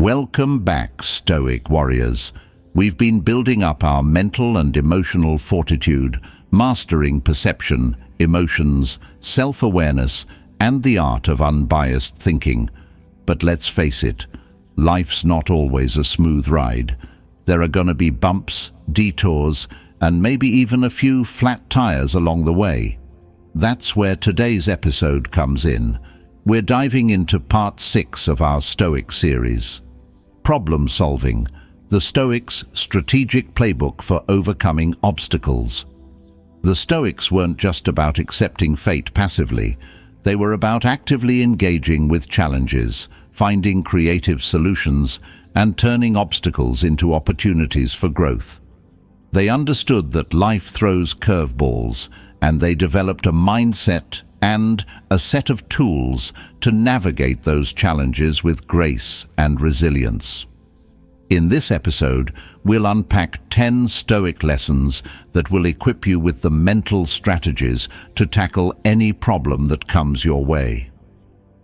Welcome back, Stoic warriors. We've been building up our mental and emotional fortitude, mastering perception, emotions, self-awareness, and the art of unbiased thinking. But let's face it, life's not always a smooth ride. There are gonna be bumps, detours, and maybe even a few flat tires along the way. That's where today's episode comes in. We're diving into part 6 of our Stoic series. Problem solving, the Stoics' strategic playbook for overcoming obstacles. The Stoics weren't just about accepting fate passively. They were about actively engaging with challenges, finding creative solutions, and turning obstacles into opportunities for growth. They understood that life throws curveballs, and they developed a mindset and a set of tools to navigate those challenges with grace and resilience. In this episode, we'll unpack 10 Stoic lessons that will equip you with the mental strategies to tackle any problem that comes your way.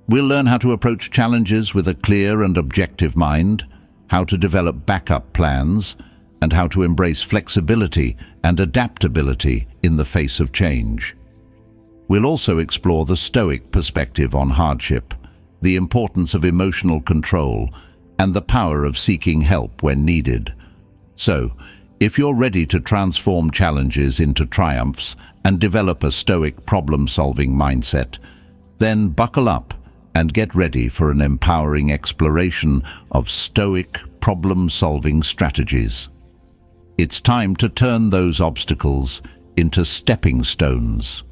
We'll learn how to approach challenges with a clear and objective mind, how to develop backup plans, and how to embrace flexibility and adaptability in the face of change. We'll also explore the Stoic perspective on hardship, the importance of emotional control, and the power of seeking help when needed. So, if you're ready to transform challenges into triumphs and develop a Stoic problem-solving mindset, then buckle up and get ready for an empowering exploration of Stoic problem-solving strategies. It's time to turn those obstacles into stepping stones.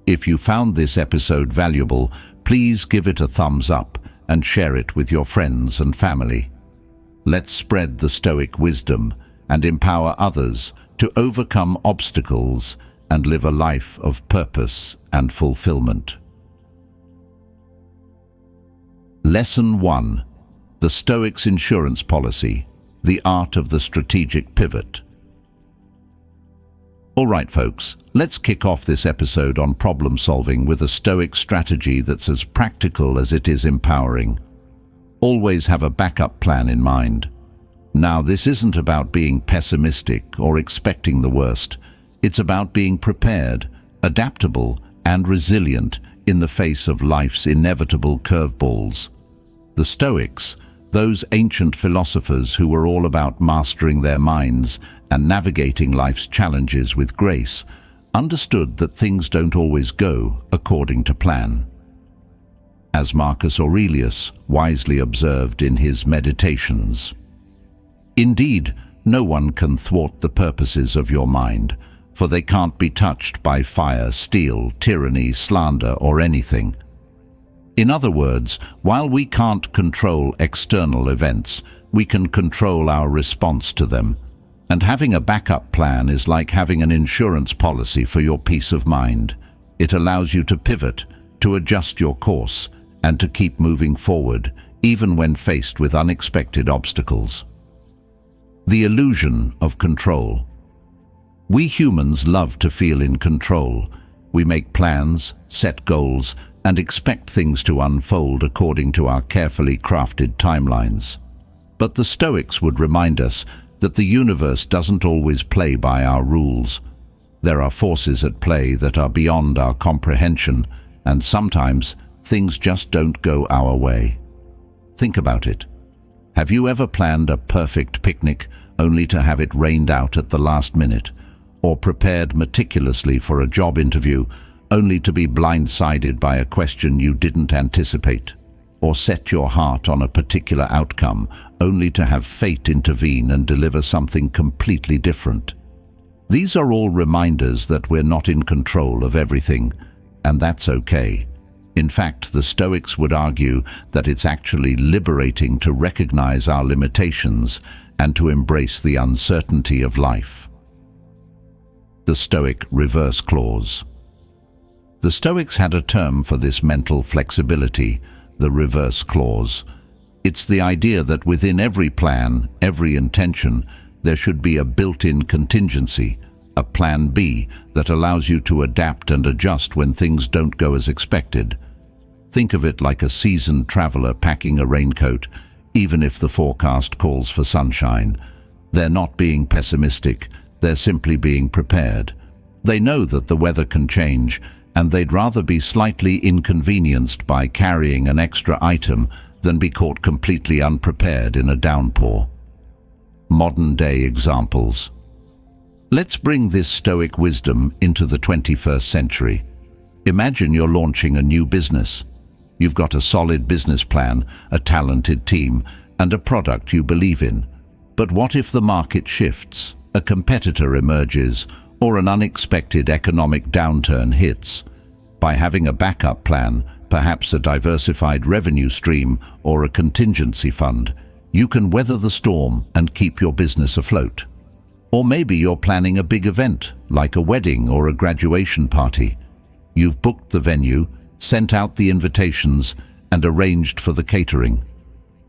If you found this episode valuable, please give it a thumbs up and share it with your friends and family. Let's spread the Stoic wisdom and empower others to overcome obstacles and live a life of purpose and fulfillment. Lesson 1. The Stoics' Insurance Policy, the Art of the Strategic Pivot. All right, folks, let's kick off this episode on problem solving with a Stoic strategy that's as practical as it is empowering. Always have a backup plan in mind. Now, this isn't about being pessimistic or expecting the worst. It's about being prepared, adaptable, and resilient in the face of life's inevitable curveballs. The Stoics, those ancient philosophers who were all about mastering their minds and navigating life's challenges with grace, understood that things don't always go according to plan. As Marcus Aurelius wisely observed in his Meditations, "Indeed, no one can thwart the purposes of your mind, for they can't be touched by fire, steel, tyranny, slander, or anything." In other words, while we can't control external events, we can control our response to them. And having a backup plan is like having an insurance policy for your peace of mind. It allows you to pivot, to adjust your course, and to keep moving forward, even when faced with unexpected obstacles. The illusion of control. We humans love to feel in control. We make plans, set goals, and expect things to unfold according to our carefully crafted timelines. But the Stoics would remind us that the universe doesn't always play by our rules. There are forces at play that are beyond our comprehension, and sometimes things just don't go our way. Think about it. Have you ever planned a perfect picnic only to have it rained out at the last minute, or prepared meticulously for a job interview only to be blindsided by a question you didn't anticipate? Or set your heart on a particular outcome only to have fate intervene and deliver something completely different? These are all reminders that we're not in control of everything, and that's okay. In fact, the Stoics would argue that it's actually liberating to recognize our limitations and to embrace the uncertainty of life. The Stoic reverse clause. The Stoics had a term for this mental flexibility, the reverse clause. It's the idea that within every plan, every intention, there should be a built-in contingency, a plan B that allows you to adapt and adjust when things don't go as expected. Think of it like a seasoned traveler packing a raincoat. even if the forecast calls for sunshine. They're not being pessimistic, they're simply being prepared. They know that the weather can change, and they'd rather be slightly inconvenienced by carrying an extra item than be caught completely unprepared in a downpour. Modern-day examples. Let's bring this Stoic wisdom into the 21st century. Imagine you're launching a new business. You've got a solid business plan, a talented team, and a product you believe in. But what if the market shifts, a competitor emerges, or an unexpected economic downturn hits? By having a backup plan, perhaps a diversified revenue stream or a contingency fund, you can weather the storm and keep your business afloat. Or maybe you're planning a big event, like a wedding or a graduation party. You've booked the venue, sent out the invitations, and arranged for the catering.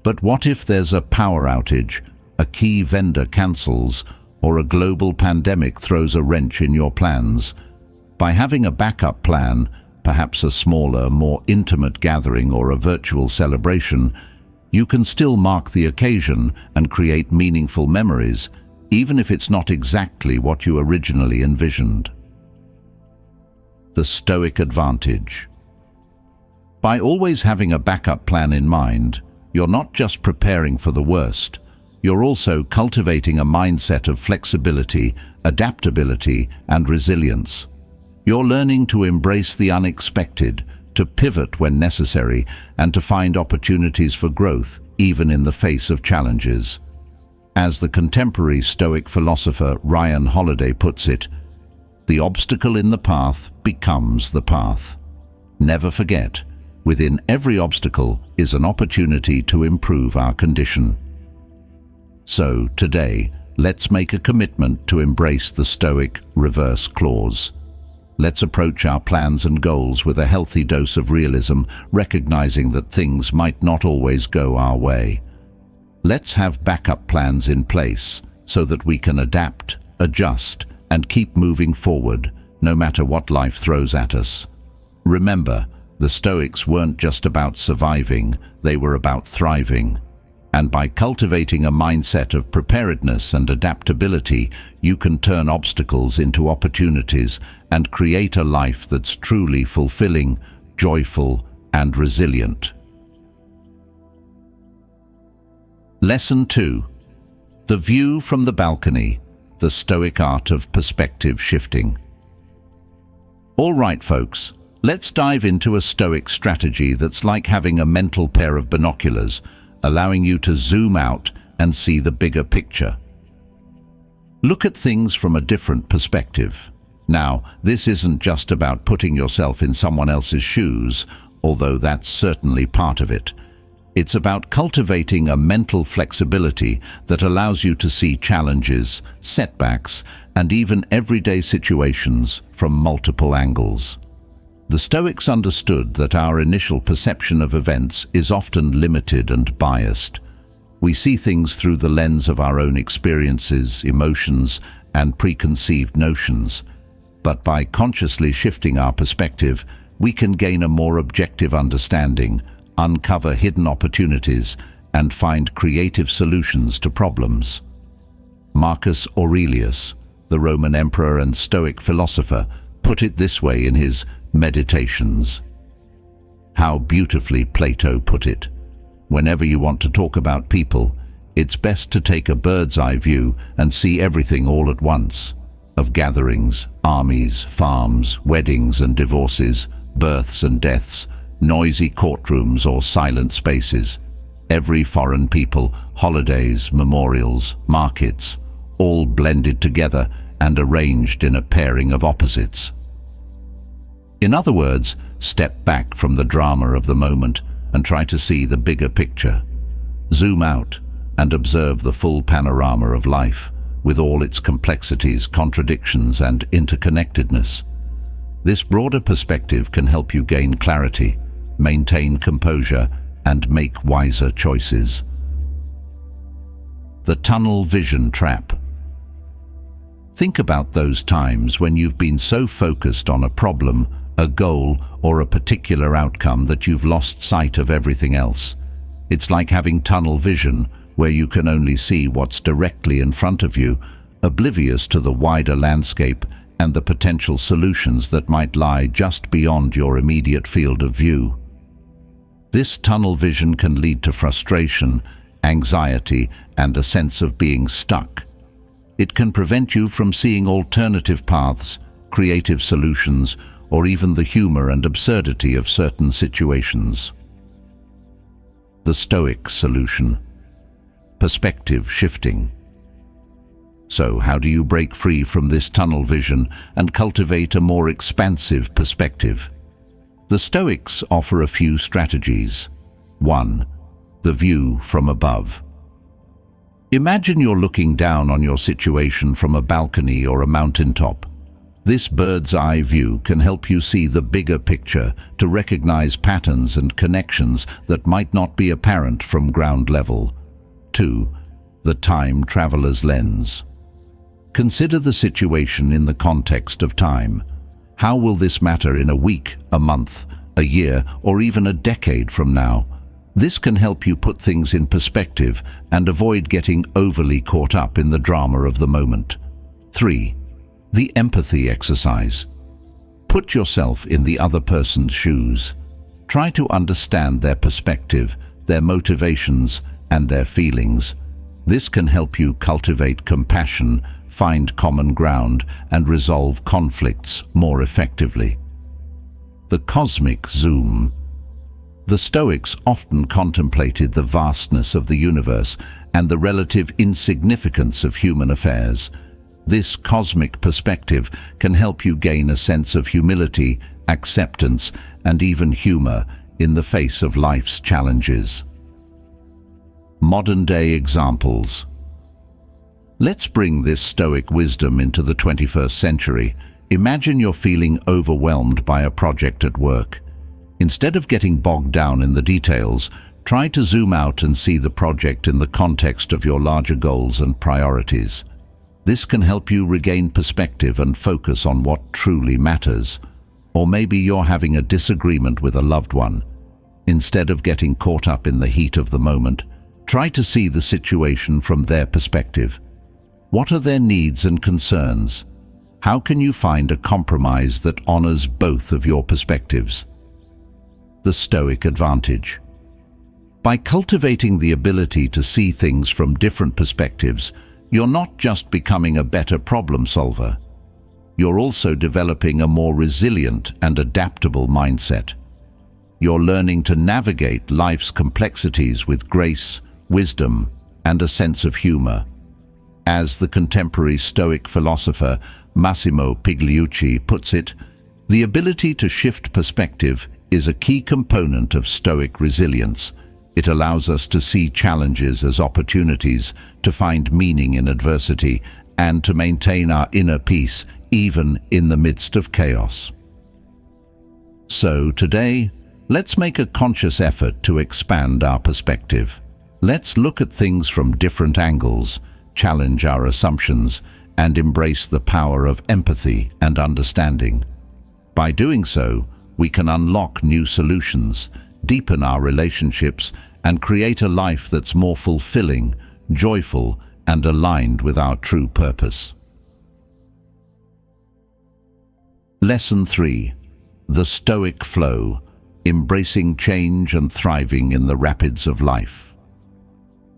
But what if there's a power outage, a key vendor cancels, or a global pandemic throws a wrench in your plans? By having a backup plan, perhaps a smaller, more intimate gathering or a virtual celebration, you can still mark the occasion and create meaningful memories, even if it's not exactly what you originally envisioned. The Stoic Advantage. By always having a backup plan in mind, you're not just preparing for the worst, you're also cultivating a mindset of flexibility, adaptability, and resilience. You're learning to embrace the unexpected, to pivot when necessary, and to find opportunities for growth, even in the face of challenges. As the contemporary Stoic philosopher Ryan Holiday puts it, the obstacle in the path becomes the path. Never forget, within every obstacle is an opportunity to improve our condition. So, today, let's make a commitment to embrace the Stoic reverse clause. Let's approach our plans and goals with a healthy dose of realism, recognizing that things might not always go our way. Let's have backup plans in place so that we can adapt, adjust, and keep moving forward, no matter what life throws at us. Remember, the Stoics weren't just about surviving, they were about thriving. And by cultivating a mindset of preparedness and adaptability, you can turn obstacles into opportunities and create a life that's truly fulfilling, joyful, and resilient. Lesson 2. The view from the balcony, the Stoic art of perspective shifting. All right, folks, let's dive into a Stoic strategy that's like having a mental pair of binoculars, allowing you to zoom out and see the bigger picture. Look at things from a different perspective. Now, this isn't just about putting yourself in someone else's shoes, although that's certainly part of it. It's about cultivating a mental flexibility that allows you to see challenges, setbacks, and even everyday situations from multiple angles. The Stoics understood that our initial perception of events is often limited and biased. We see things through the lens of our own experiences, emotions, and preconceived notions. But by consciously shifting our perspective, we can gain a more objective understanding, uncover hidden opportunities, and find creative solutions to problems. Marcus Aurelius, the Roman emperor and Stoic philosopher, put it this way in his Meditations. How beautifully Plato put it. Whenever you want to talk about people, it's best to take a bird's-eye view and see everything all at once. Of gatherings, armies, farms, weddings and divorces, births and deaths, noisy courtrooms or silent spaces, every foreign people, holidays, memorials, markets, all blended together and arranged in a pairing of opposites. In other words, step back from the drama of the moment and try to see the bigger picture. Zoom out and observe the full panorama of life, with all its complexities, contradictions, and interconnectedness. This broader perspective can help you gain clarity, maintain composure, and make wiser choices. The tunnel vision trap. Think about those times when you've been so focused on a problem, a goal, or a particular outcome that you've lost sight of everything else. It's like having tunnel vision, where you can only see what's directly in front of you, oblivious to the wider landscape and the potential solutions that might lie just beyond your immediate field of view. This tunnel vision can lead to frustration, anxiety, and a sense of being stuck. It can prevent you from seeing alternative paths, creative solutions, or even the humor and absurdity of certain situations. The Stoic solution: perspective shifting. So, how do you break free from this tunnel vision and cultivate a more expansive perspective? The Stoics offer a few strategies. 1. The view from above. Imagine you're looking down on your situation from a balcony or a mountaintop. This bird's eye view can help you see the bigger picture, to recognize patterns and connections that might not be apparent from ground level. 2. The time traveler's lens. Consider the situation in the context of time. How will this matter in a week, a month, a year, or even a decade from now? This can help you put things in perspective and avoid getting overly caught up in the drama of the moment. 3. The empathy exercise. Put yourself in the other person's shoes. Try to understand their perspective, their motivations, and their feelings. This can help you cultivate compassion, find common ground, and resolve conflicts more effectively. The cosmic zoom. The Stoics often contemplated the vastness of the universe and the relative insignificance of human affairs. This cosmic perspective can help you gain a sense of humility, acceptance, and even humor in the face of life's challenges. Modern-day examples. Let's bring this Stoic wisdom into the 21st century. Imagine you're feeling overwhelmed by a project at work. Instead of getting bogged down in the details, try to zoom out and see the project in the context of your larger goals and priorities. This can help you regain perspective and focus on what truly matters. Or maybe you're having a disagreement with a loved one. Instead of getting caught up in the heat of the moment, try to see the situation from their perspective. What are their needs and concerns? How can you find a compromise that honors both of your perspectives? The Stoic Advantage. By cultivating the ability to see things from different perspectives, you're not just becoming a better problem solver. You're also developing a more resilient and adaptable mindset. You're learning to navigate life's complexities with grace, wisdom, and a sense of humor. As the contemporary Stoic philosopher Massimo Pigliucci puts it, the ability to shift perspective is a key component of Stoic resilience. It allows us to see challenges as opportunities, to find meaning in adversity, and to maintain our inner peace even in the midst of chaos. So today, let's make a conscious effort to expand our perspective. Let's look at things from different angles, challenge our assumptions, and embrace the power of empathy and understanding. By doing so, we can unlock new solutions, deepen our relationships, and create a life that's more fulfilling, joyful, and aligned with our true purpose. Lesson 3. The Stoic Flow: embracing change and thriving in the rapids of life.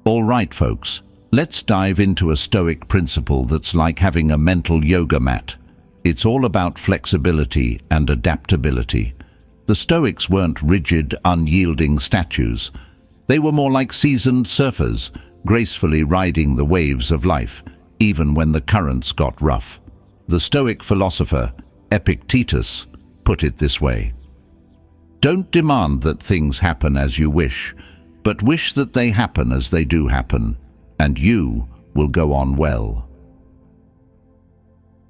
All right, folks, let's dive into a Stoic principle that's like having a mental yoga mat. It's all about flexibility and adaptability. The Stoics weren't rigid, unyielding statues. They were more like seasoned surfers, gracefully riding the waves of life, even when the currents got rough. The Stoic philosopher Epictetus put it this way: "Don't demand that things happen as you wish, but wish that they happen as they do happen, and you will go on well."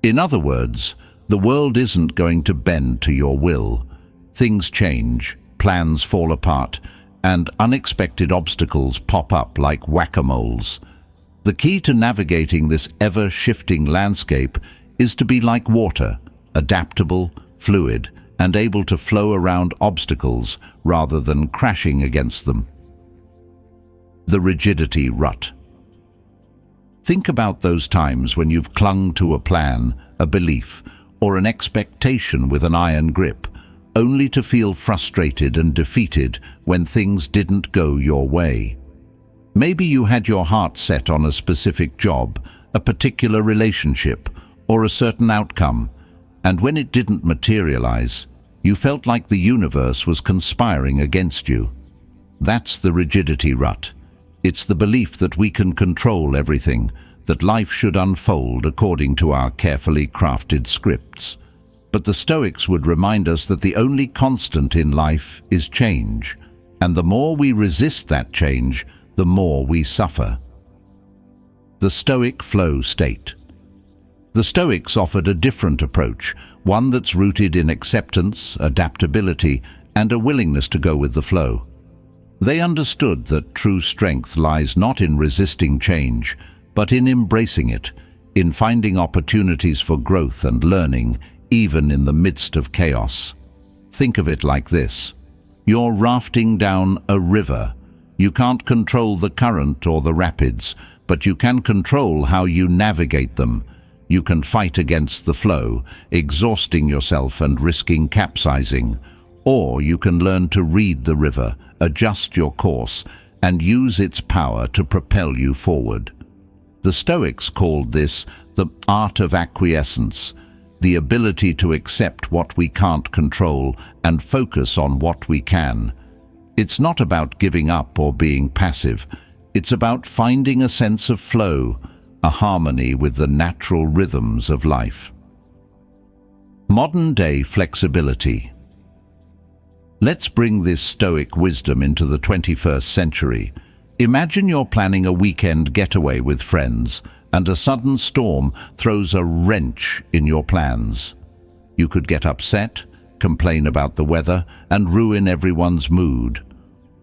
In other words, the world isn't going to bend to your will. Things change, plans fall apart, and unexpected obstacles pop up like whack-a-moles. The key to navigating this ever-shifting landscape is to be like water, adaptable, fluid, and able to flow around obstacles rather than crashing against them. the rigidity rut. Think about those times when you've clung to a plan, a belief, or an expectation with an iron grip, only to feel frustrated and defeated when things didn't go your way. Maybe you had your heart set on a specific job, a particular relationship, or a certain outcome, and when it didn't materialize, you felt like the universe was conspiring against you. That's the rigidity rut. It's the belief that we can control everything, that life should unfold according to our carefully crafted scripts. But the Stoics would remind us that the only constant in life is change, and the more we resist that change, the more we suffer. The Stoic Flow state. The Stoics offered a different approach, one that's rooted in acceptance, adaptability, and a willingness to go with the flow. They understood that true strength lies not in resisting change, but in embracing it, in finding opportunities for growth and learning, even in the midst of chaos. Think of it like this. You're rafting down a river. You can't control the current or the rapids, but you can control how you navigate them. You can fight against the flow, exhausting yourself and risking capsizing. Or you can learn to read the river, adjust your course, and use its power to propel you forward. The Stoics called this the art of acquiescence, the ability to accept what we can't control and focus on what we can. It's not about giving up or being passive. It's about finding a sense of flow, a harmony with the natural rhythms of life. Modern-day flexibility. Let's bring this Stoic wisdom into the 21st century. Imagine you're planning a weekend getaway with friends, and a sudden storm throws a wrench in your plans. You could get upset, complain about the weather, and ruin everyone's mood.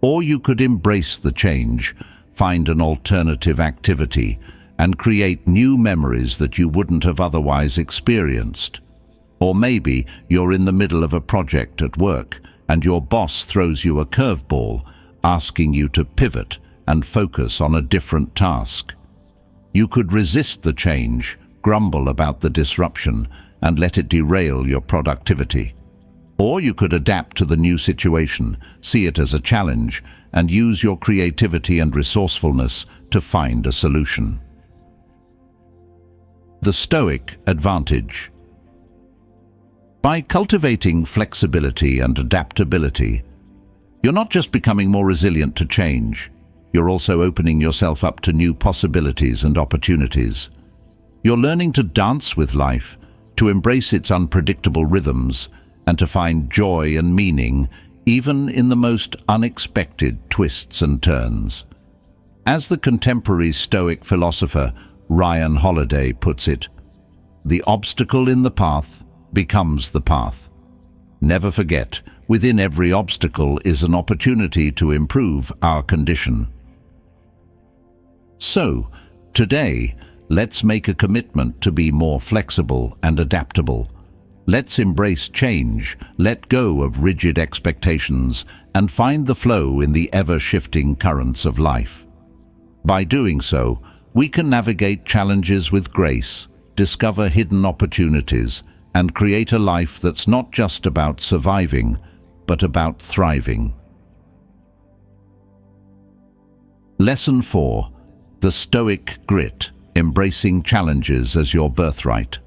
Or you could embrace the change, find an alternative activity, and create new memories that you wouldn't have otherwise experienced. Or maybe you're in the middle of a project at work, and your boss throws you a curveball, asking you to pivot and focus on a different task. You could resist the change, grumble about the disruption, and let it derail your productivity. Or you could adapt to the new situation, see it as a challenge, and use your creativity and resourcefulness to find a solution. The Stoic Advantage. By cultivating flexibility and adaptability, you're not just becoming more resilient to change, you're also opening yourself up to new possibilities and opportunities. You're learning to dance with life, to embrace its unpredictable rhythms, and to find joy and meaning even in the most unexpected twists and turns. As the contemporary Stoic philosopher Ryan Holiday puts it, the obstacle in the path becomes the path. Never forget, within every obstacle is an opportunity to improve our condition. So, today, let's make a commitment to be more flexible and adaptable. Let's embrace change, let go of rigid expectations, and find the flow in the ever-shifting currents of life. By doing so, we can navigate challenges with grace, discover hidden opportunities, and create a life that's not just about surviving, but about thriving. Lesson 4. The Stoic Grit, embracing challenges as your birthright.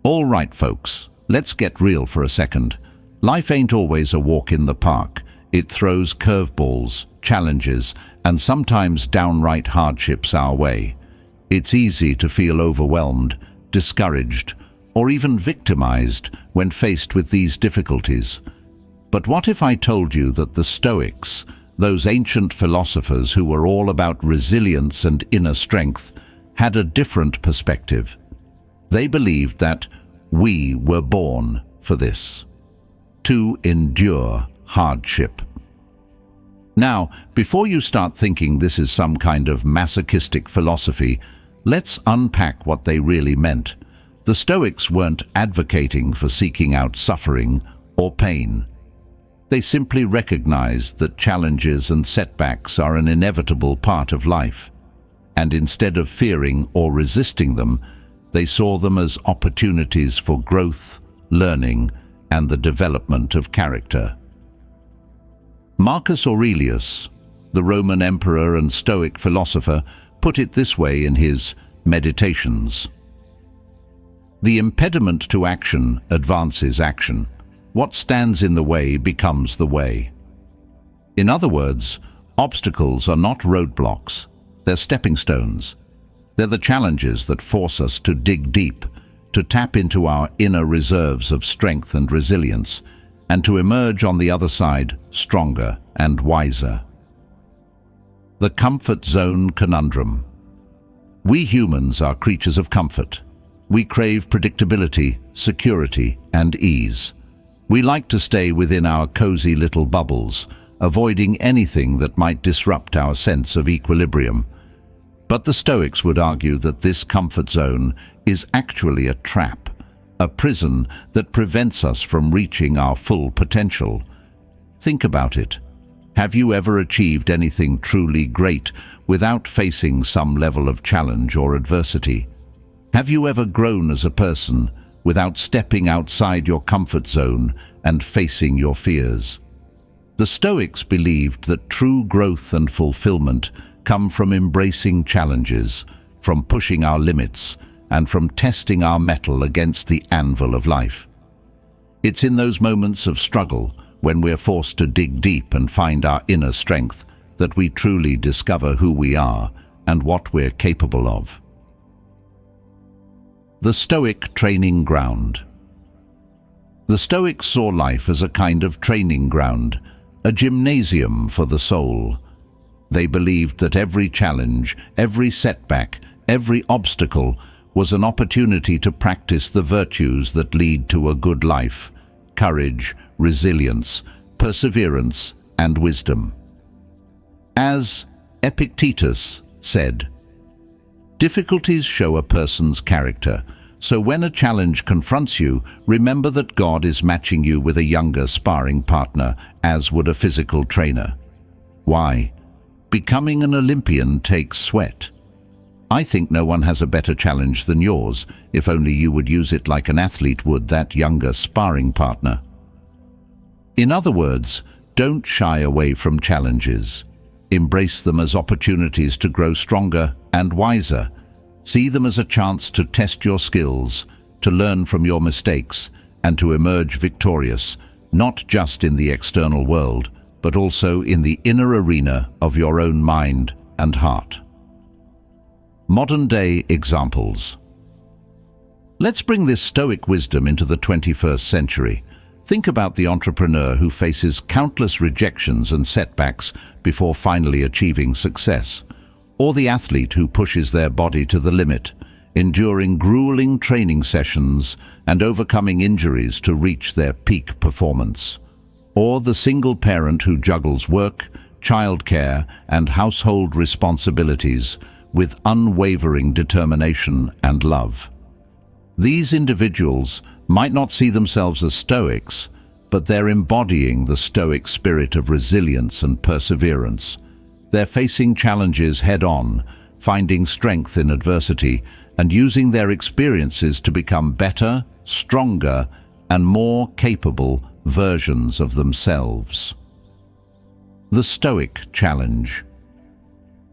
All right, folks, let's get real for a second. Life ain't always a walk in the park. It throws curveballs, challenges, and sometimes downright hardships our way. It's easy to feel overwhelmed, discouraged, or even victimized when faced with these difficulties. But what if I told you that the Stoics, those ancient philosophers who were all about resilience and inner strength, had a different perspective? They believed that we were born for this, to endure hardship. Now, before you start thinking this is some kind of masochistic philosophy, let's unpack what they really meant. The Stoics weren't advocating for seeking out suffering or pain. They simply recognized that challenges and setbacks are an inevitable part of life, and instead of fearing or resisting them, they saw them as opportunities for growth, learning, and the development of character. Marcus Aurelius, the Roman emperor and Stoic philosopher, put it this way in his Meditations: "The impediment to action advances action. What stands in the way becomes the way." In other words, obstacles are not roadblocks, they're stepping stones. They're the challenges that force us to dig deep, to tap into our inner reserves of strength and resilience, and to emerge on the other side stronger and wiser. The comfort zone conundrum. We humans are creatures of comfort. We crave predictability, security, and ease. We like to stay within our cozy little bubbles, avoiding anything that might disrupt our sense of equilibrium. But the Stoics would argue that this comfort zone is actually a trap, a prison that prevents us from reaching our full potential. Think about it. Have you ever achieved anything truly great without facing some level of challenge or adversity? Have you ever grown as a person without stepping outside your comfort zone and facing your fears? The Stoics believed that true growth and fulfillment come from embracing challenges, from pushing our limits, and from testing our mettle against the anvil of life. It's in those moments of struggle, when we're forced to dig deep and find our inner strength, that we truly discover who we are and what we're capable of. The Stoic training ground. The Stoics saw life as a kind of training ground, a gymnasium for the soul. They believed that every challenge, every setback, every obstacle was an opportunity to practice the virtues that lead to a good life: courage, resilience, perseverance, and wisdom. As Epictetus said, "Difficulties show a person's character, so when a challenge confronts you, remember that God is matching you with a younger sparring partner, as would a physical trainer." Why? Becoming an Olympian takes sweat. I think no one has a better challenge than yours, if only you would use it like an athlete would that younger sparring partner. In other words, don't shy away from challenges. Embrace them as opportunities to grow stronger and wiser. See them as a chance to test your skills, to learn from your mistakes, and to emerge victorious, not just in the external world, but also in the inner arena of your own mind and heart. Modern-day examples. Let's bring this Stoic wisdom into the 21st century. Think about the entrepreneur who faces countless rejections and setbacks before finally achieving success, or the athlete who pushes their body to the limit, enduring grueling training sessions and overcoming injuries to reach their peak performance, or the single parent who juggles work, childcare, and household responsibilities with unwavering determination and love. These individuals might not see themselves as Stoics, but they're embodying the Stoic spirit of resilience and perseverance. They're facing challenges head-on, finding strength in adversity, and using their experiences to become better, stronger, and more capable versions of themselves. The Stoic challenge.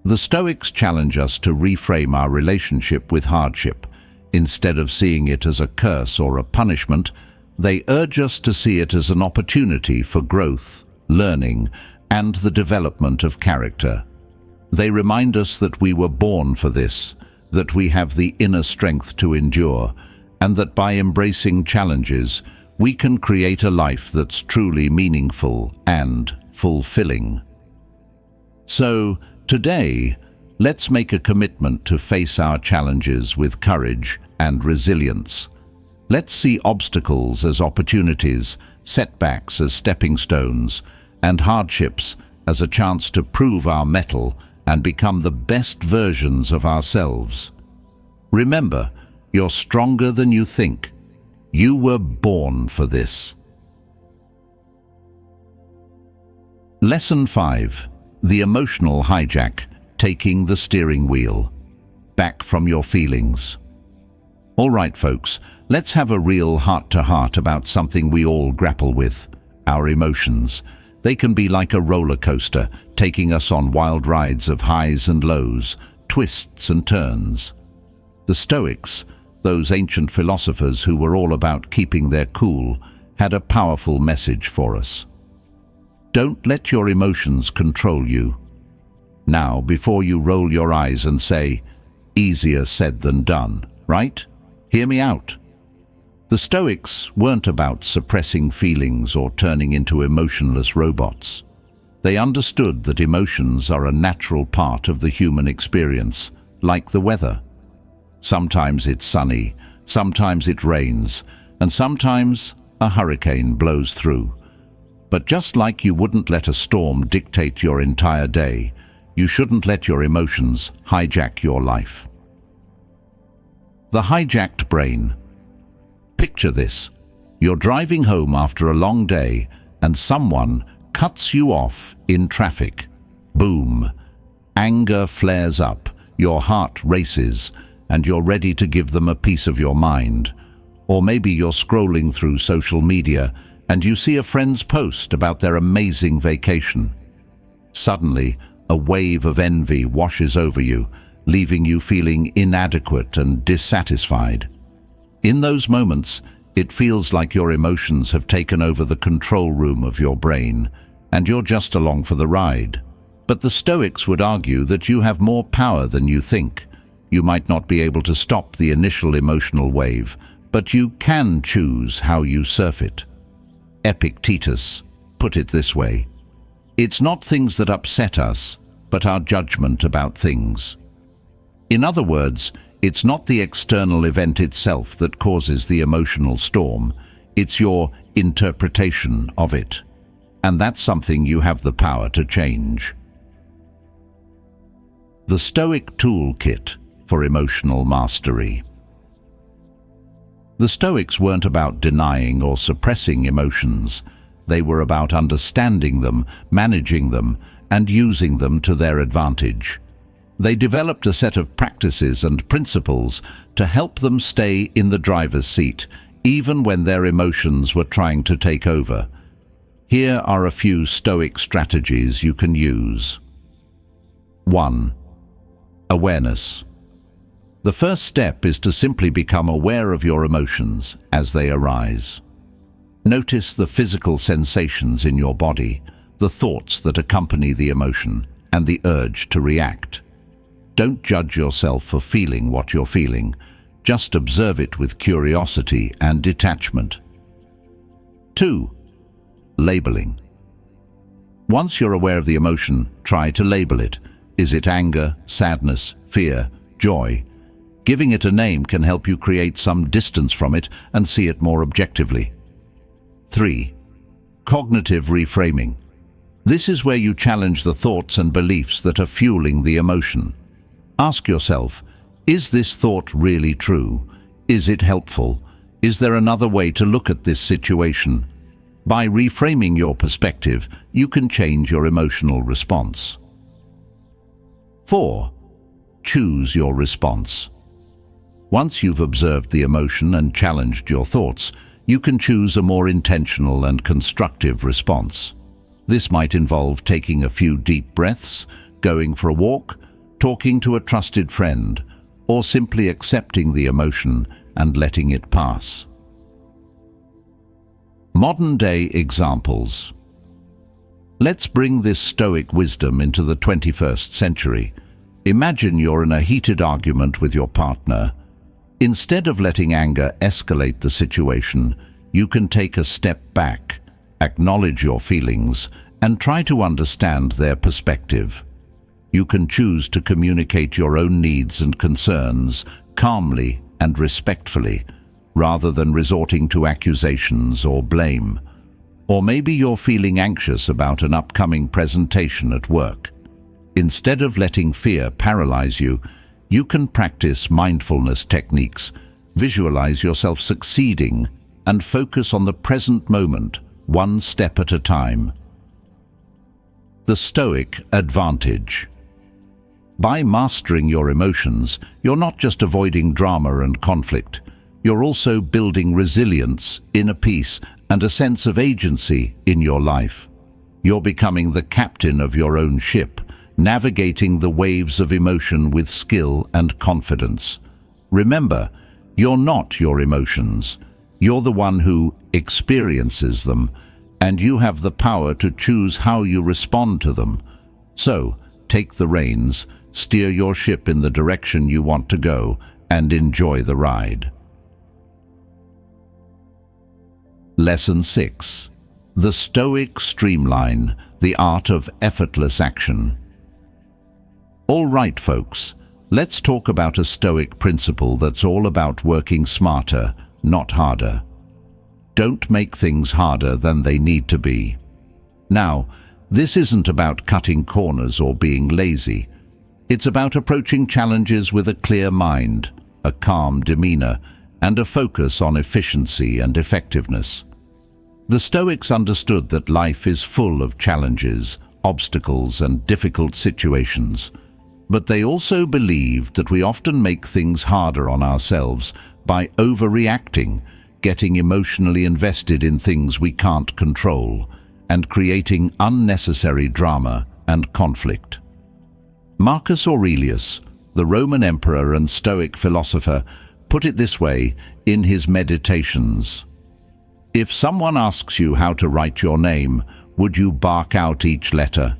The Stoics challenge us to reframe our relationship with hardship. Instead of seeing it as a curse or a punishment, they urge us to see it as an opportunity for growth, learning, and the development of character. They remind us that we were born for this, that we have the inner strength to endure, and that by embracing challenges, we can create a life that's truly meaningful and fulfilling. So, today, let's make a commitment to face our challenges with courage and resilience. Let's see obstacles as opportunities, setbacks as stepping stones, and hardships as a chance to prove our mettle and become the best versions of ourselves. Remember, you're stronger than you think. You were born for this. Lesson 5. The Emotional Hijack, Taking the Steering Wheel. Back from your feelings. All right, folks, let's have a real heart-to-heart about something we all grapple with, our emotions. They can be like a roller coaster, taking us on wild rides of highs and lows, twists and turns. The Stoics, those ancient philosophers who were all about keeping their cool, had a powerful message for us. Don't let your emotions control you. Now, before you roll your eyes and say, "Easier said than done," right? Hear me out. The Stoics weren't about suppressing feelings or turning into emotionless robots. They understood that emotions are a natural part of the human experience, like the weather. Sometimes it's sunny, sometimes it rains, and sometimes a hurricane blows through. But just like you wouldn't let a storm dictate your entire day, you shouldn't let your emotions hijack your life. The hijacked brain. Picture this. You're driving home after a long day and someone cuts you off in traffic. Boom. Anger flares up, your heart races, and you're ready to give them a piece of your mind. Or maybe you're scrolling through social media and you see a friend's post about their amazing vacation. Suddenly, a wave of envy washes over you, leaving you feeling inadequate and dissatisfied. In those moments, it feels like your emotions have taken over the control room of your brain, and you're just along for the ride. But the Stoics would argue that you have more power than you think. You might not be able to stop the initial emotional wave, but you can choose how you surf it. Epictetus put it this way: "It's not things that upset us, but our judgment about things." In other words, it's not the external event itself that causes the emotional storm, it's your interpretation of it. And that's something you have the power to change. The Stoic Toolkit for Emotional Mastery. The Stoics weren't about denying or suppressing emotions. They were about understanding them, managing them, and using them to their advantage. They developed a set of practices and principles to help them stay in the driver's seat, even when their emotions were trying to take over. Here are a few Stoic strategies you can use. 1. Awareness. The first step is to simply become aware of your emotions as they arise. Notice the physical sensations in your body, the thoughts that accompany the emotion, and the urge to react. Don't judge yourself for feeling what you're feeling. Just observe it with curiosity and detachment. 2. Labeling. Once you're aware of the emotion, try to label it. Is it anger, sadness, fear, joy? Giving it a name can help you create some distance from it and see it more objectively. 3. Cognitive reframing. This is where you challenge the thoughts and beliefs that are fueling the emotion. Ask yourself, is this thought really true? Is it helpful? Is there another way to look at this situation? By reframing your perspective, you can change your emotional response. 4. Choose your response. Once you've observed the emotion and challenged your thoughts, you can choose a more intentional and constructive response. This might involve taking a few deep breaths, going for a walk, talking to a trusted friend, or simply accepting the emotion and letting it pass. Modern-day examples. Let's bring this Stoic wisdom into the 21st century. Imagine you're in a heated argument with your partner. Instead of letting anger escalate the situation, you can take a step back, acknowledge your feelings, and try to understand their perspective. You can choose to communicate your own needs and concerns calmly and respectfully, rather than resorting to accusations or blame. Or maybe you're feeling anxious about an upcoming presentation at work. Instead of letting fear paralyze you, you can practice mindfulness techniques, visualize yourself succeeding, and focus on the present moment, one step at a time. The Stoic Advantage. By mastering your emotions, you're not just avoiding drama and conflict. You're also building resilience, inner peace, and a sense of agency in your life. You're becoming the captain of your own ship, navigating the waves of emotion with skill and confidence. Remember, you're not your emotions. You're the one who experiences them, and you have the power to choose how you respond to them. So, take the reins, steer your ship in the direction you want to go, and enjoy the ride. Lesson 6. The Stoic Streamline the Art of Effortless Action. All right, folks, let's talk about a Stoic principle that's all about working smarter, not harder. Don't make things harder than they need to be. Now, this isn't about cutting corners or being lazy. It's about approaching challenges with a clear mind, a calm demeanor, and a focus on efficiency and effectiveness. The Stoics understood that life is full of challenges, obstacles, and difficult situations. But they also believed that we often make things harder on ourselves by overreacting, getting emotionally invested in things we can't control, and creating unnecessary drama and conflict. Marcus Aurelius, the Roman emperor and Stoic philosopher, put it this way in his Meditations. If someone asks you how to write your name, would you bark out each letter?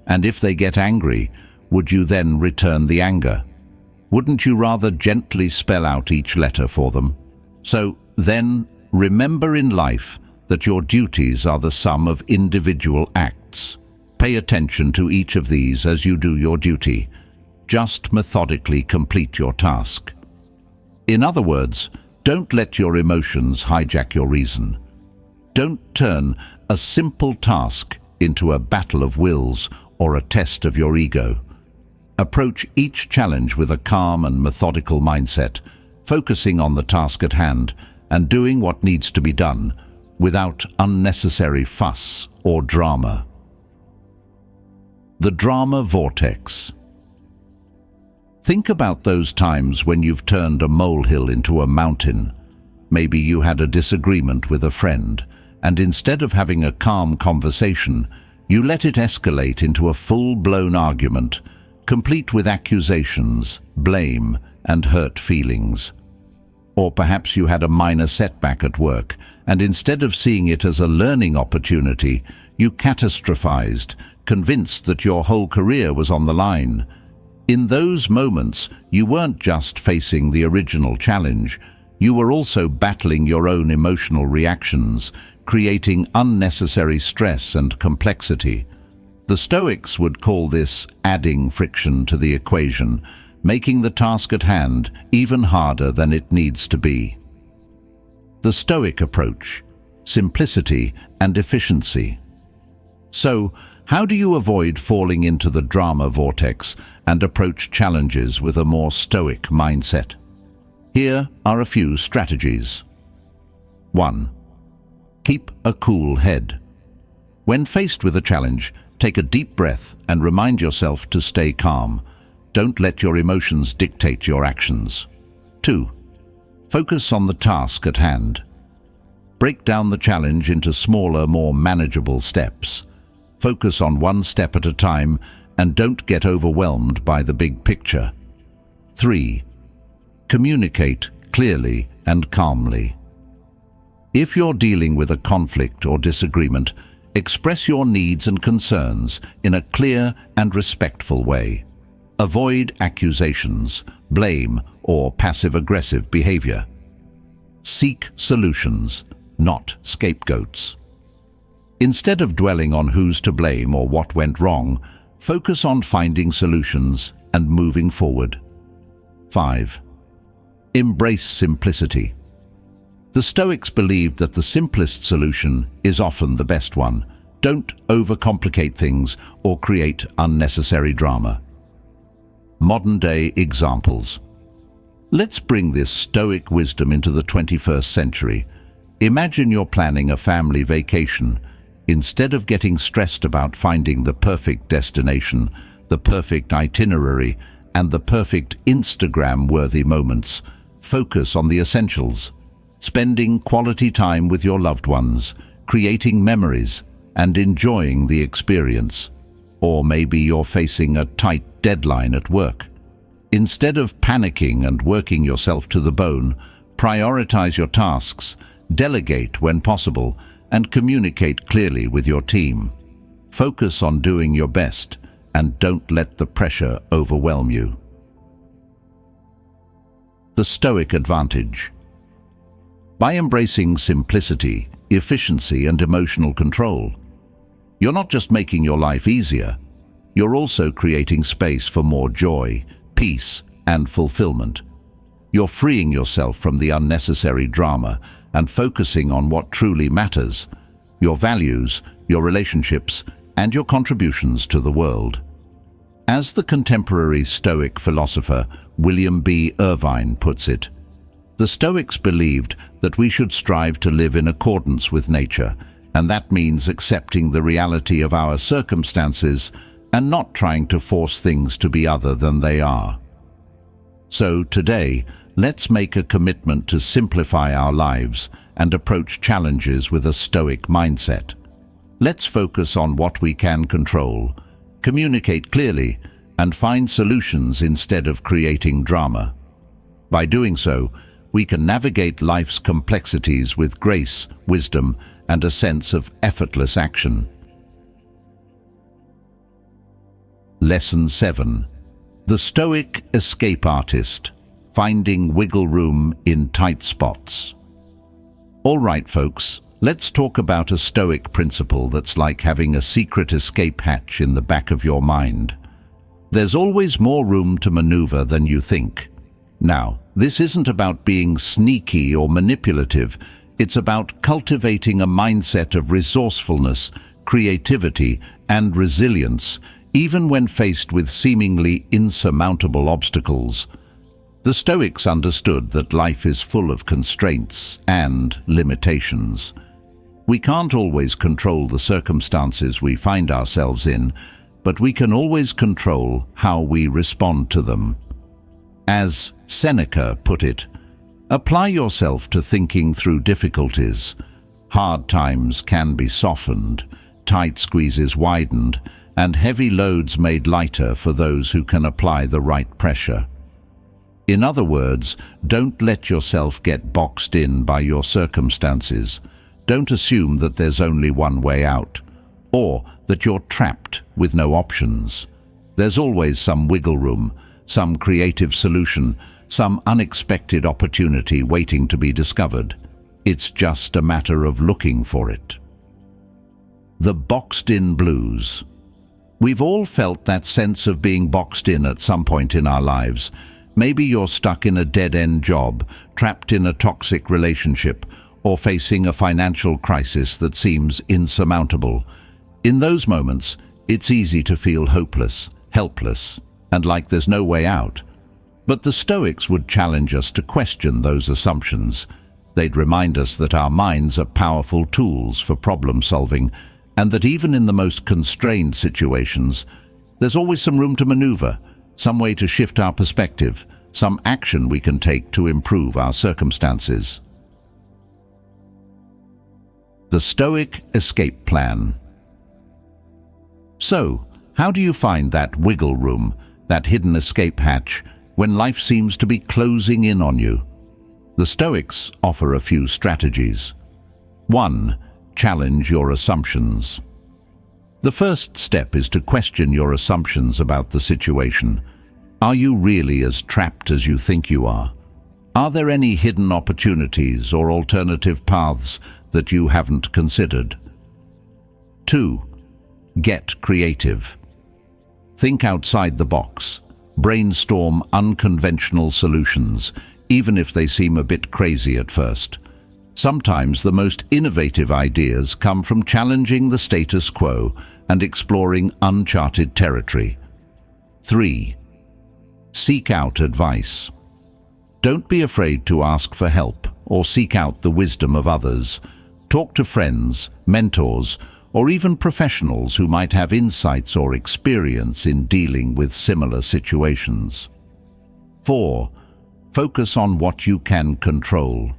And if they get angry, would you then return the anger? Wouldn't you rather gently spell out each letter for them? So then, remember in life that your duties are the sum of individual acts. Pay attention to each of these as you do your duty. Just methodically complete your task. In other words, don't let your emotions hijack your reason. Don't turn a simple task into a battle of wills or a test of your ego. Approach each challenge with a calm and methodical mindset, focusing on the task at hand and doing what needs to be done without unnecessary fuss or drama. The drama vortex. Think about those times when you've turned a molehill into a mountain. Maybe you had a disagreement with a friend, and instead of having a calm conversation, you let it escalate into a full-blown argument, complete with accusations, blame, and hurt feelings. Or perhaps you had a minor setback at work, and instead of seeing it as a learning opportunity, you catastrophized, convinced that your whole career was on the line. In those moments, you weren't just facing the original challenge, you were also battling your own emotional reactions, creating unnecessary stress and complexity. The Stoics would call this adding friction to the equation, making the task at hand even harder than it needs to be. The Stoic approach: simplicity and efficiency. So, how do you avoid falling into the drama vortex and approach challenges with a more Stoic mindset? Here are a few strategies. 1. Keep a cool head. When faced with a challenge, take a deep breath and remind yourself to stay calm. Don't let your emotions dictate your actions. 2. Focus on the task at hand. Break down the challenge into smaller, more manageable steps. Focus on one step at a time and don't get overwhelmed by the big picture. 3. Communicate clearly and calmly. If you're dealing with a conflict or disagreement, express your needs and concerns in a clear and respectful way. Avoid accusations, blame, or passive-aggressive behavior. Seek solutions, not scapegoats. Instead of dwelling on who's to blame or what went wrong, focus on finding solutions and moving forward. 5. Embrace simplicity. The Stoics believed that the simplest solution is often the best one. Don't overcomplicate things or create unnecessary drama. Modern-day examples. Let's bring this Stoic wisdom into the 21st century. Imagine you're planning a family vacation. Instead of getting stressed about finding the perfect destination, the perfect itinerary, and the perfect Instagram-worthy moments, focus on the essentials. Spending quality time with your loved ones, creating memories, and enjoying the experience. Or maybe you're facing a tight deadline at work. Instead of panicking and working yourself to the bone, prioritize your tasks, delegate when possible, and communicate clearly with your team. Focus on doing your best and don't let the pressure overwhelm you. The Stoic Advantage. By embracing simplicity, efficiency, and emotional control, you're not just making your life easier, you're also creating space for more joy, peace, and fulfillment. You're freeing yourself from the unnecessary drama and focusing on what truly matters: your values, your relationships, and your contributions to the world. As the contemporary Stoic philosopher William B. Irvine puts it, the Stoics believed that we should strive to live in accordance with nature, and that means accepting the reality of our circumstances and not trying to force things to be other than they are. So today, let's make a commitment to simplify our lives and approach challenges with a Stoic mindset. Let's focus on what we can control, communicate clearly, and find solutions instead of creating drama. By doing so, we can navigate life's complexities with grace, wisdom, and a sense of effortless action. Lesson 7. The Stoic Escape Artist. Finding wiggle room in tight spots. All right, folks, let's talk about a Stoic principle that's like having a secret escape hatch in the back of your mind. There's always more room to maneuver than you think. Now, this isn't about being sneaky or manipulative. It's about cultivating a mindset of resourcefulness, creativity, and resilience, even when faced with seemingly insurmountable obstacles. The Stoics understood that life is full of constraints and limitations. We can't always control the circumstances we find ourselves in, but we can always control how we respond to them. As Seneca put it, apply yourself to thinking through difficulties. Hard times can be softened, tight squeezes widened, and heavy loads made lighter for those who can apply the right pressure. In other words, don't let yourself get boxed in by your circumstances. Don't assume that there's only one way out, or that you're trapped with no options. There's always some wiggle room, some creative solution, some unexpected opportunity waiting to be discovered. It's just a matter of looking for it. The boxed-in blues. We've all felt that sense of being boxed in at some point in our lives. Maybe you're stuck in a dead-end job, trapped in a toxic relationship, or facing a financial crisis that seems insurmountable. In those moments, it's easy to feel hopeless, helpless, and like there's no way out. But the Stoics would challenge us to question those assumptions. They'd remind us that our minds are powerful tools for problem solving, and that even in the most constrained situations, there's always some room to maneuver, some way to shift our perspective, some action we can take to improve our circumstances. The Stoic Escape Plan. So, how do you find that wiggle room, that hidden escape hatch, when life seems to be closing in on you? The Stoics offer a few strategies. 1. Challenge your assumptions. The first step is to question your assumptions about the situation. Are you really as trapped as you think you are? Are there any hidden opportunities or alternative paths that you haven't considered? 2. Get creative. Think outside the box. Brainstorm unconventional solutions, even if they seem a bit crazy at first. Sometimes the most innovative ideas come from challenging the status quo and exploring uncharted territory. 3. Seek out advice. Don't be afraid to ask for help or seek out the wisdom of others. Talk to friends, mentors, or even professionals who might have insights or experience in dealing with similar situations. 4. Focus on what you can control.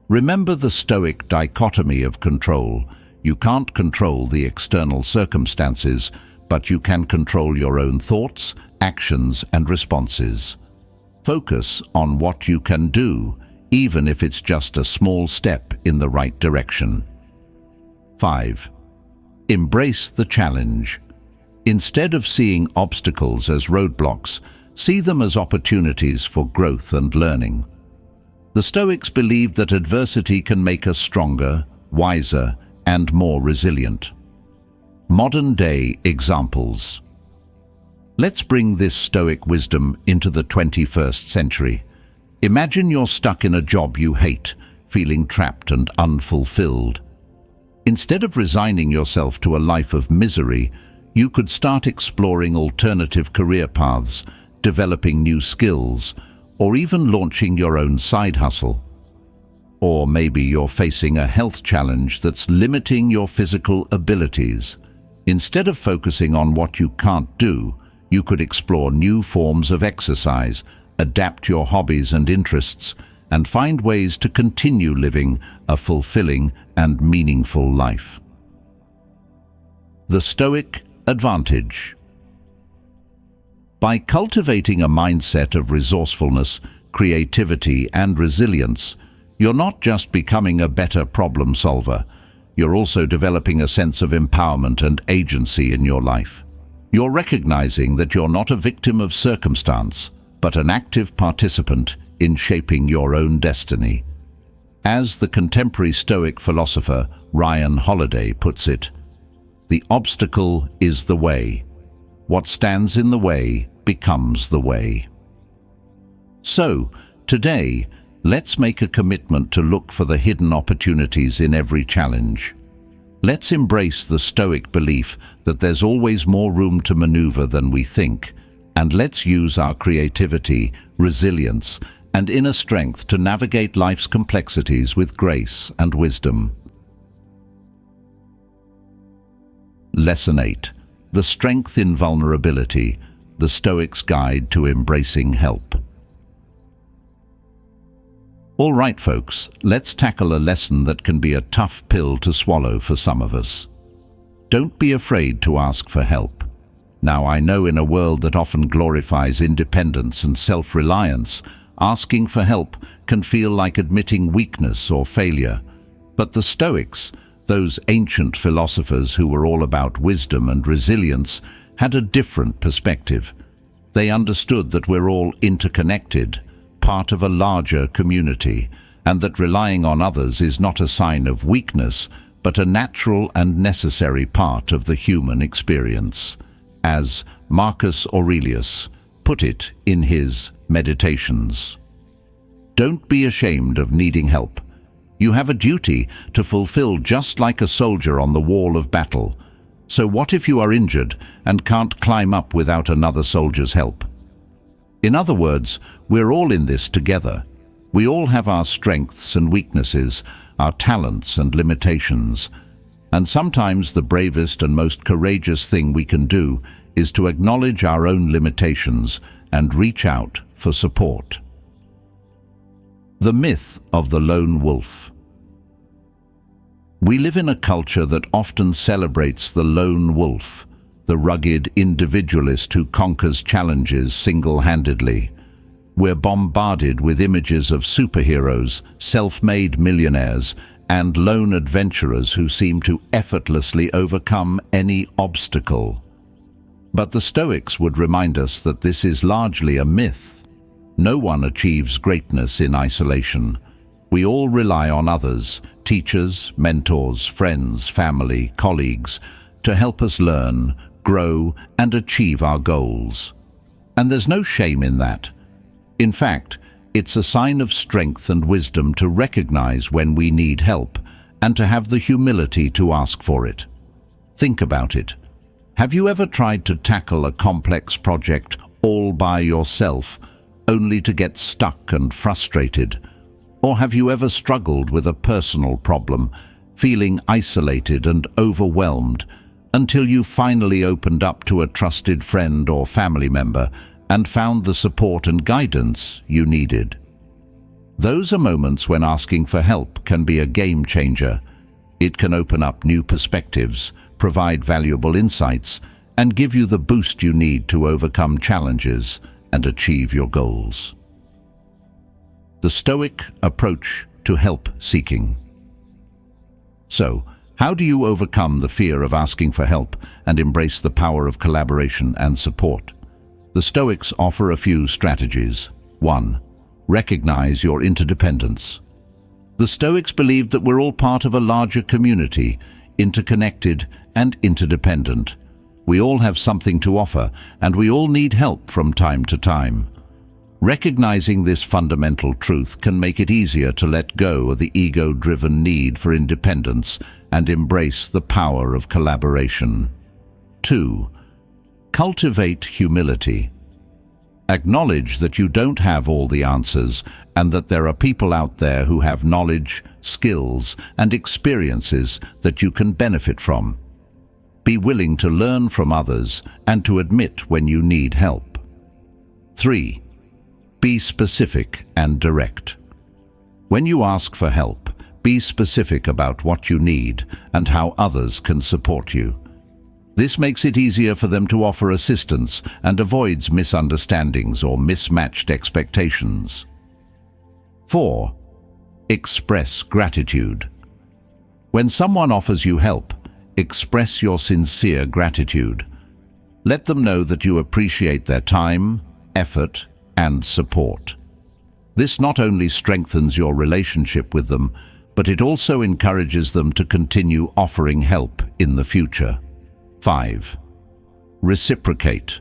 Remember the Stoic dichotomy of control. You can't control the external circumstances, but you can control your own thoughts, actions, and responses. Focus on what you can do, even if it's just a small step in the right direction. 5. Embrace the challenge. Instead of seeing obstacles as roadblocks, see them as opportunities for growth and learning. The Stoics believed that adversity can make us stronger, wiser, and more resilient. Modern-day examples. Let's bring this Stoic wisdom into the 21st century. Imagine you're stuck in a job you hate, feeling trapped and unfulfilled. Instead of resigning yourself to a life of misery, you could start exploring alternative career paths, developing new skills, or even launching your own side hustle. Or maybe you're facing a health challenge that's limiting your physical abilities. Instead of focusing on what you can't do, you could explore new forms of exercise, adapt your hobbies and interests, and find ways to continue living a fulfilling and meaningful life. The Stoic Advantage. By cultivating a mindset of resourcefulness, creativity, and resilience, you're not just becoming a better problem solver, you're also developing a sense of empowerment and agency in your life. You're recognizing that you're not a victim of circumstance, but an active participant in shaping your own destiny. As the contemporary Stoic philosopher Ryan Holiday puts it, "The obstacle is the way. What stands in the way becomes the way." So, today, let's make a commitment to look for the hidden opportunities in every challenge. Let's embrace the Stoic belief that there's always more room to maneuver than we think, and let's use our creativity, resilience, and inner strength to navigate life's complexities with grace and wisdom. Lesson 8. The Strength in Vulnerability, the Stoics' Guide to Embracing Help. All right, folks, let's tackle a lesson that can be a tough pill to swallow for some of us. Don't be afraid to ask for help. Now, I know in a world that often glorifies independence and self-reliance, asking for help can feel like admitting weakness or failure. But the Stoics, those ancient philosophers who were all about wisdom and resilience, had a different perspective. They understood that we're all interconnected, part of a larger community, and that relying on others is not a sign of weakness, but a natural and necessary part of the human experience. As Marcus Aurelius put it in his Meditations, "Don't be ashamed of needing help. You have a duty to fulfill just like a soldier on the wall of battle. So what if you are injured and can't climb up without another soldier's help?" In other words, we're all in this together. We all have our strengths and weaknesses, our talents and limitations. And sometimes the bravest and most courageous thing we can do is to acknowledge our own limitations and reach out for support. The myth of the lone wolf. We live in a culture that often celebrates the lone wolf, the rugged individualist who conquers challenges single-handedly. We're bombarded with images of superheroes, self-made millionaires, and lone adventurers who seem to effortlessly overcome any obstacle. But the Stoics would remind us that this is largely a myth. No one achieves greatness in isolation. We all rely on others, teachers, mentors, friends, family, colleagues, to help us learn, grow, and achieve our goals. And there's no shame in that. In fact, it's a sign of strength and wisdom to recognize when we need help and to have the humility to ask for it. Think about it. Have you ever tried to tackle a complex project all by yourself, only to get stuck and frustrated? Or have you ever struggled with a personal problem, feeling isolated and overwhelmed, until you finally opened up to a trusted friend or family member and found the support and guidance you needed. Those are moments when asking for help can be a game changer. It can open up new perspectives, provide valuable insights, and give you the boost you need to overcome challenges and achieve your goals. The Stoic approach to help seeking. So, how do you overcome the fear of asking for help and embrace the power of collaboration and support? The Stoics offer a few strategies. 1. Recognize your interdependence. The Stoics believed that we're all part of a larger community, interconnected and interdependent. We all have something to offer, and we all need help from time to time. Recognizing this fundamental truth can make it easier to let go of the ego-driven need for independence and embrace the power of collaboration. 2. Cultivate humility. Acknowledge that you don't have all the answers and that there are people out there who have knowledge, skills, and experiences that you can benefit from. Be willing to learn from others and to admit when you need help. 3. Be specific and direct. When you ask for help, be specific about what you need and how others can support you. This makes it easier for them to offer assistance and avoids misunderstandings or mismatched expectations. 4. Express gratitude. When someone offers you help, express your sincere gratitude. Let them know that you appreciate their time, effort, and support. This not only strengthens your relationship with them, but it also encourages them to continue offering help in the future. 5. Reciprocate.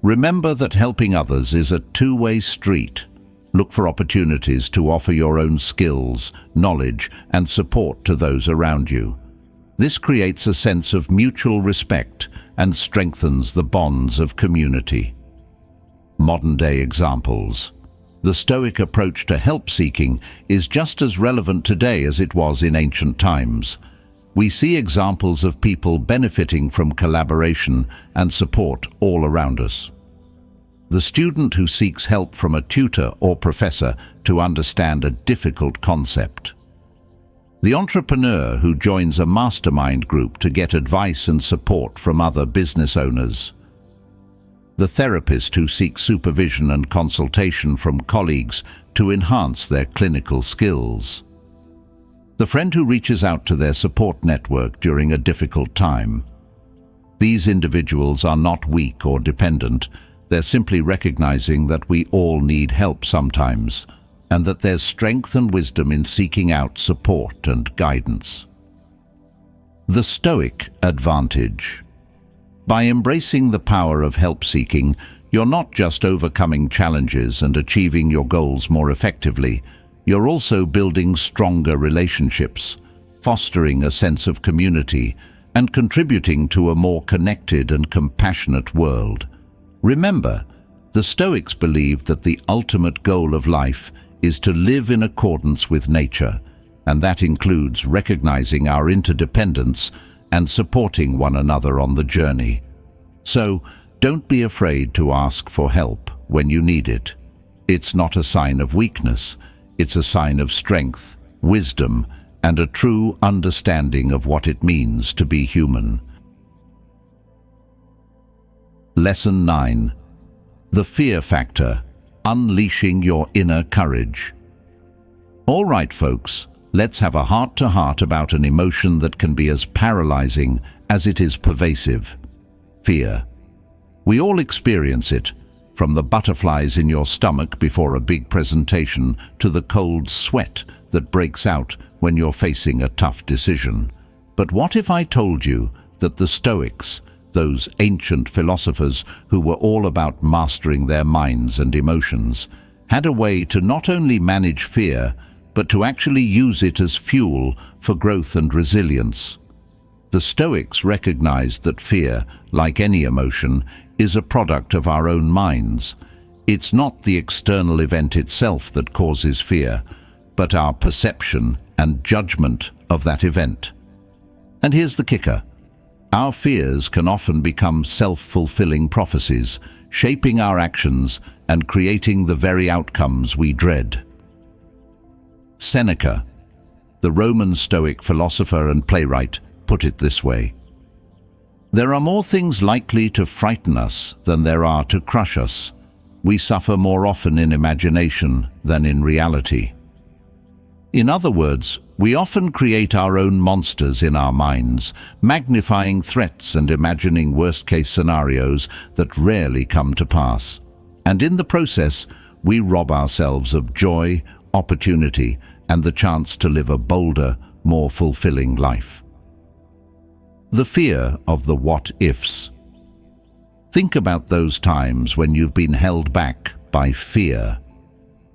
Remember that helping others is a two-way street. Look for opportunities to offer your own skills, knowledge, and support to those around you. This creates a sense of mutual respect and strengthens the bonds of community. Modern-day examples. The Stoic approach to help-seeking is just as relevant today as it was in ancient times. We see examples of people benefiting from collaboration and support all around us. The student who seeks help from a tutor or professor to understand a difficult concept. The entrepreneur who joins a mastermind group to get advice and support from other business owners. The therapist who seeks supervision and consultation from colleagues to enhance their clinical skills. The friend who reaches out to their support network during a difficult time. These individuals are not weak or dependent. They're simply recognizing that we all need help sometimes, and that there's strength and wisdom in seeking out support and guidance. The Stoic Advantage. By embracing the power of help-seeking, you're not just overcoming challenges and achieving your goals more effectively, you're also building stronger relationships, fostering a sense of community, and contributing to a more connected and compassionate world. Remember, the Stoics believed that the ultimate goal of life is to live in accordance with nature, and that includes recognizing our interdependence and supporting one another on the journey. So, don't be afraid to ask for help when you need it. It's not a sign of weakness. It's a sign of strength, wisdom, and a true understanding of what it means to be human. Lesson 9. The Fear Factor. Unleashing your inner courage. All right, folks, let's have a heart-to-heart about an emotion that can be as paralyzing as it is pervasive. Fear. We all experience it, from the butterflies in your stomach before a big presentation to the cold sweat that breaks out when you're facing a tough decision. But what if I told you that the Stoics, those ancient philosophers who were all about mastering their minds and emotions, had a way to not only manage fear, but to actually use it as fuel for growth and resilience? The Stoics recognized that fear, like any emotion, is a product of our own minds. It's not the external event itself that causes fear, but our perception and judgment of that event. And here's the kicker. Our fears can often become self-fulfilling prophecies, shaping our actions and creating the very outcomes we dread. Seneca, the Roman Stoic philosopher and playwright, put it this way: "There are more things likely to frighten us than there are to crush us. We suffer more often in imagination than in reality." In other words, we often create our own monsters in our minds, magnifying threats and imagining worst-case scenarios that rarely come to pass. And in the process, we rob ourselves of joy, opportunity, and the chance to live a bolder, more fulfilling life. The fear of the what-ifs. Think about those times when you've been held back by fear.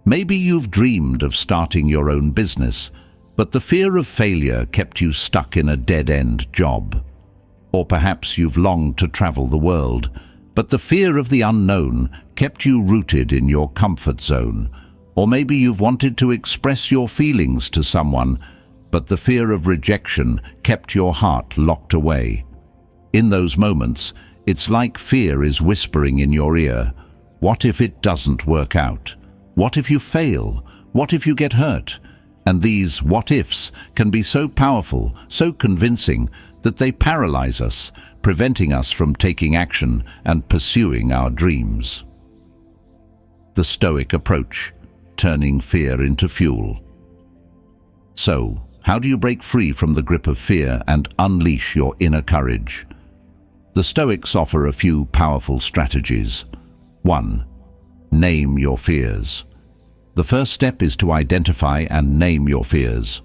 Maybe you've dreamed of starting your own business, but the fear of failure kept you stuck in a dead-end job. Or perhaps you've longed to travel the world, but the fear of the unknown kept you rooted in your comfort zone. Or maybe you've wanted to express your feelings to someone, but the fear of rejection kept your heart locked away. In those moments, it's like fear is whispering in your ear, "What if it doesn't work out? What if you fail? What if you get hurt?" And these what-ifs can be so powerful, so convincing, that they paralyze us, preventing us from taking action and pursuing our dreams. The Stoic approach, turning fear into fuel. So, how do you break free from the grip of fear and unleash your inner courage? The Stoics offer a few powerful strategies. 1. Name your fears. The first step is to identify and name your fears.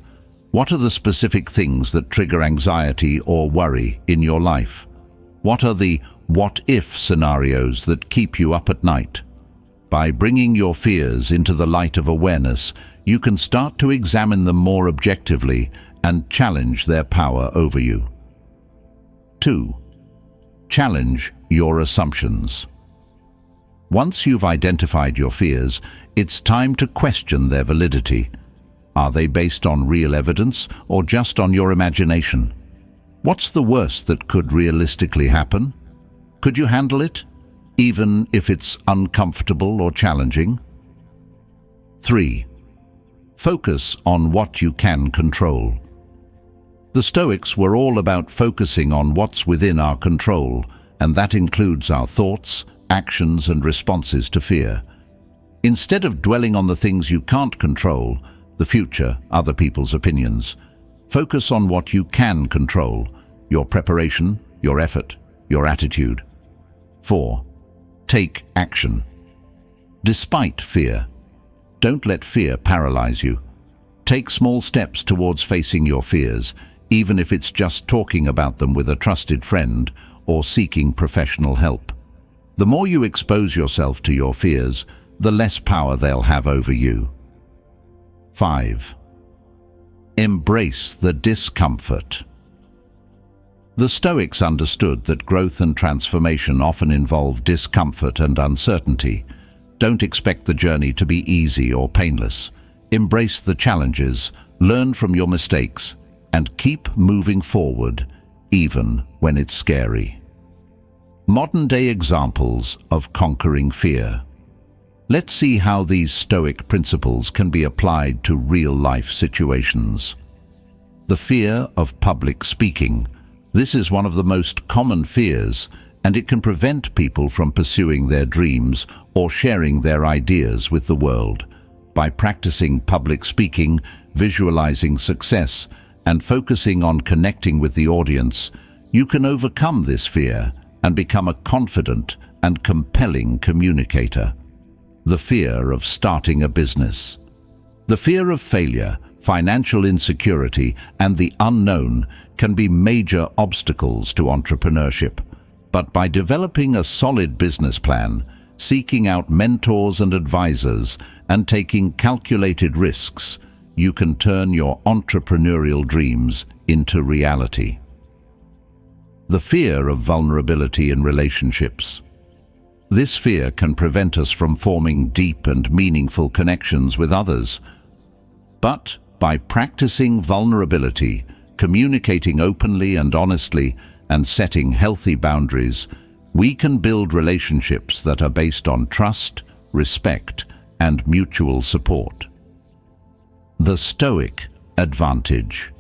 What are the specific things that trigger anxiety or worry in your life? What are the what-if scenarios that keep you up at night? By bringing your fears into the light of awareness, you can start to examine them more objectively and challenge their power over you. 2. Challenge your assumptions. Once you've identified your fears, it's time to question their validity. Are they based on real evidence or just on your imagination? What's the worst that could realistically happen? Could you handle it, even if it's uncomfortable or challenging? 3. Focus on what you can control. The Stoics were all about focusing on what's within our control, and that includes our thoughts, actions, and responses to fear. Instead of dwelling on the things you can't control, the future, other people's opinions, focus on what you can control: your preparation, your effort, your attitude. 4. Take action. Despite fear. Don't let fear paralyze you. Take small steps towards facing your fears, even if it's just talking about them with a trusted friend or seeking professional help. The more you expose yourself to your fears, the less power they'll have over you. 5. Embrace the discomfort. The Stoics understood that growth and transformation often involve discomfort and uncertainty. Don't expect the journey to be easy or painless. Embrace the challenges, learn from your mistakes, and keep moving forward, even when it's scary. Modern-day examples of conquering fear. Let's see how these Stoic principles can be applied to real-life situations. The fear of public speaking. This is one of the most common fears, and it can prevent people from pursuing their dreams or sharing their ideas with the world. By practicing public speaking, visualizing success, and focusing on connecting with the audience, you can overcome this fear and become a confident and compelling communicator. The fear of starting a business. The fear of failure, financial insecurity, and the unknown can be major obstacles to entrepreneurship. But by developing a solid business plan, seeking out mentors and advisors, and taking calculated risks, you can turn your entrepreneurial dreams into reality. The fear of vulnerability in relationships. This fear can prevent us from forming deep and meaningful connections with others. But By practicing vulnerability, communicating openly and honestly, and setting healthy boundaries, we can build relationships that are based on trust, respect, and mutual support. The Stoic Advantage.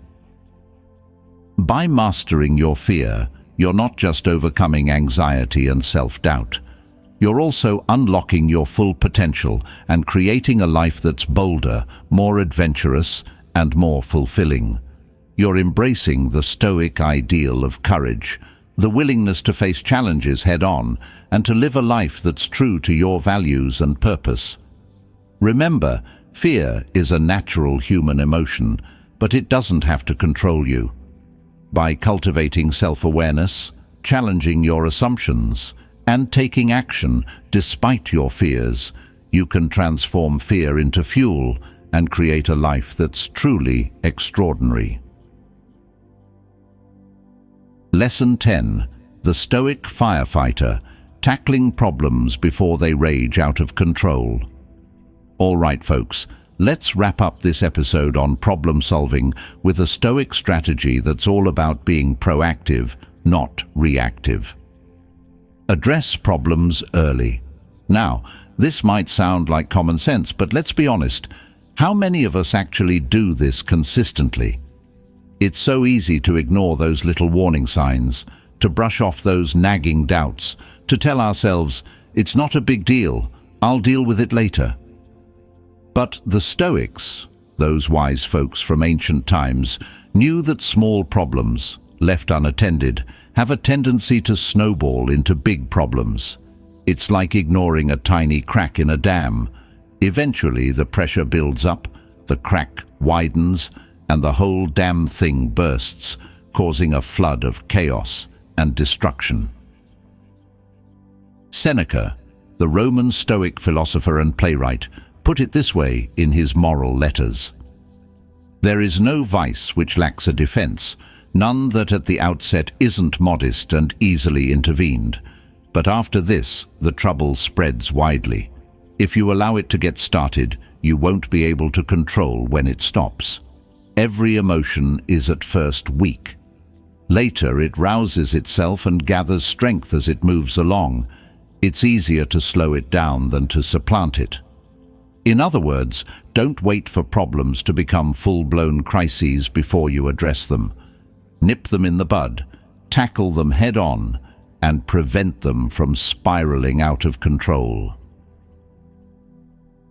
By mastering your fear, you're not just overcoming anxiety and self-doubt. You're also unlocking your full potential and creating a life that's bolder, more adventurous, and more fulfilling. You're embracing the Stoic ideal of courage, the willingness to face challenges head-on and to live a life that's true to your values and purpose. Remember, fear is a natural human emotion, but it doesn't have to control you. By cultivating self-awareness, challenging your assumptions, and taking action despite your fears, you can transform fear into fuel and create a life that's truly extraordinary. Lesson 10. The Stoic Firefighter, tackling problems before they rage out of control. All right, folks, let's wrap up this episode on problem solving with a Stoic strategy that's all about being proactive, not reactive. Address problems early. Now, this might sound like common sense, but let's be honest, how many of us actually do this consistently? It's so easy to ignore those little warning signs, to brush off those nagging doubts, to tell ourselves, it's not a big deal, I'll deal with it later. But the Stoics, those wise folks from ancient times, knew that small problems, left unattended, have a tendency to snowball into big problems. It's like ignoring a tiny crack in a dam. Eventually, the pressure builds up, the crack widens, and the whole damn thing bursts, causing a flood of chaos and destruction. Seneca, the Roman Stoic philosopher and playwright, put it this way in his moral letters: "There is no vice which lacks a defense, none that at the outset isn't modest and easily intervened. But after this, the trouble spreads widely. If you allow it to get started, you won't be able to control when it stops. Every emotion is at first weak. Later it rouses itself and gathers strength as it moves along. It's easier to slow it down than to supplant it." In other words, don't wait for problems to become full-blown crises before you address them. Nip them in the bud, tackle them head-on, and prevent them from spiraling out of control.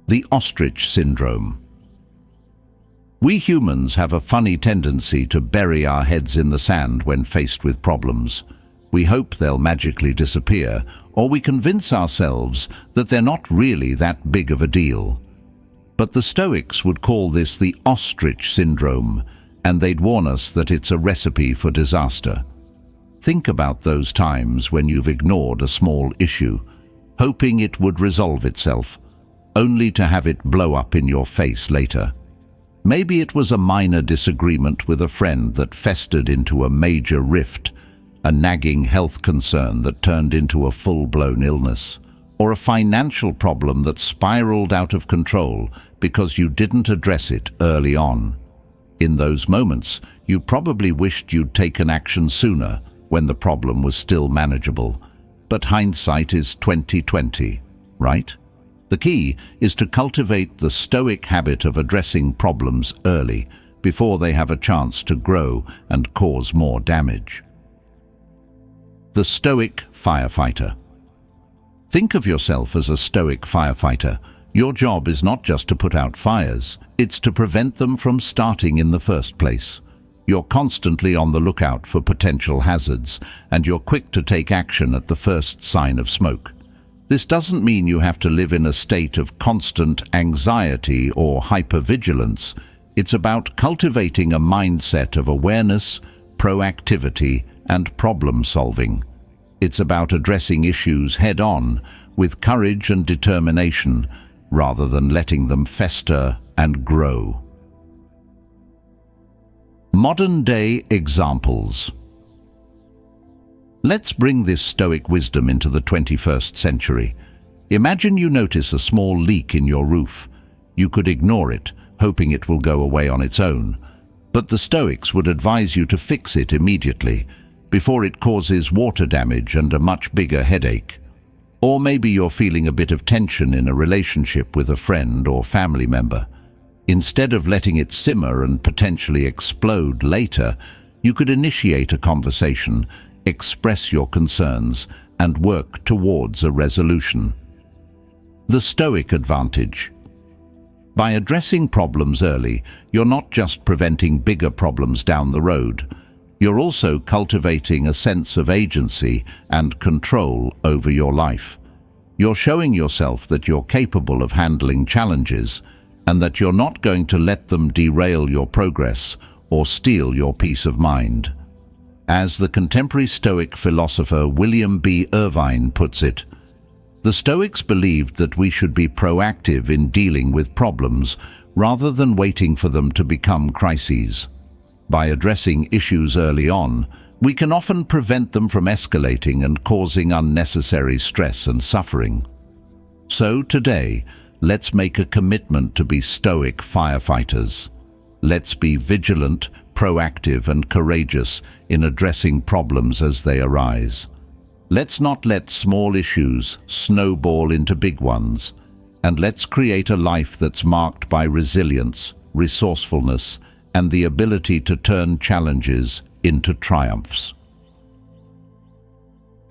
The Ostrich Syndrome. We humans have a funny tendency to bury our heads in the sand when faced with problems. We hope they'll magically disappear, or we convince ourselves that they're not really that big of a deal. But the Stoics would call this the Ostrich Syndrome, and they'd warn us that it's a recipe for disaster. Think about those times when you've ignored a small issue, hoping it would resolve itself, only to have it blow up in your face later. Maybe it was a minor disagreement with a friend that festered into a major rift, a nagging health concern that turned into a full-blown illness, or a financial problem that spiraled out of control because you didn't address it early on. In those moments, you probably wished you'd taken action sooner, when the problem was still manageable. But hindsight is 20/20, right? The key is to cultivate the Stoic habit of addressing problems early, before they have a chance to grow and cause more damage. The Stoic Firefighter. Think of yourself as a Stoic firefighter. Your job is not just to put out fires, it's to prevent them from starting in the first place. You're constantly on the lookout for potential hazards, and you're quick to take action at the first sign of smoke. This doesn't mean you have to live in a state of constant anxiety or hypervigilance. It's about cultivating a mindset of awareness, proactivity, and problem-solving. It's about addressing issues head-on with courage and determination, rather than letting them fester and grow. Modern-day examples. Let's bring this Stoic wisdom into the 21st century. Imagine you notice a small leak in your roof. You could ignore it, hoping it will go away on its own. But the Stoics would advise you to fix it immediately, before it causes water damage and a much bigger headache. Or maybe you're feeling a bit of tension in a relationship with a friend or family member. Instead of letting it simmer and potentially explode later, you could initiate a conversation, express your concerns, and work towards a resolution. The Stoic Advantage. By addressing problems early, you're not just preventing bigger problems down the road. You're also cultivating a sense of agency and control over your life. You're showing yourself that you're capable of handling challenges and that you're not going to let them derail your progress or steal your peace of mind. As the contemporary Stoic philosopher William B. Irvine puts it, the Stoics believed that we should be proactive in dealing with problems rather than waiting for them to become crises. By addressing issues early on, we can often prevent them from escalating and causing unnecessary stress and suffering. So today, let's make a commitment to be Stoic firefighters. Let's be vigilant, proactive, and courageous in addressing problems as they arise. Let's not let small issues snowball into big ones, and let's create a life that's marked by resilience, resourcefulness, and the ability to turn challenges into triumphs.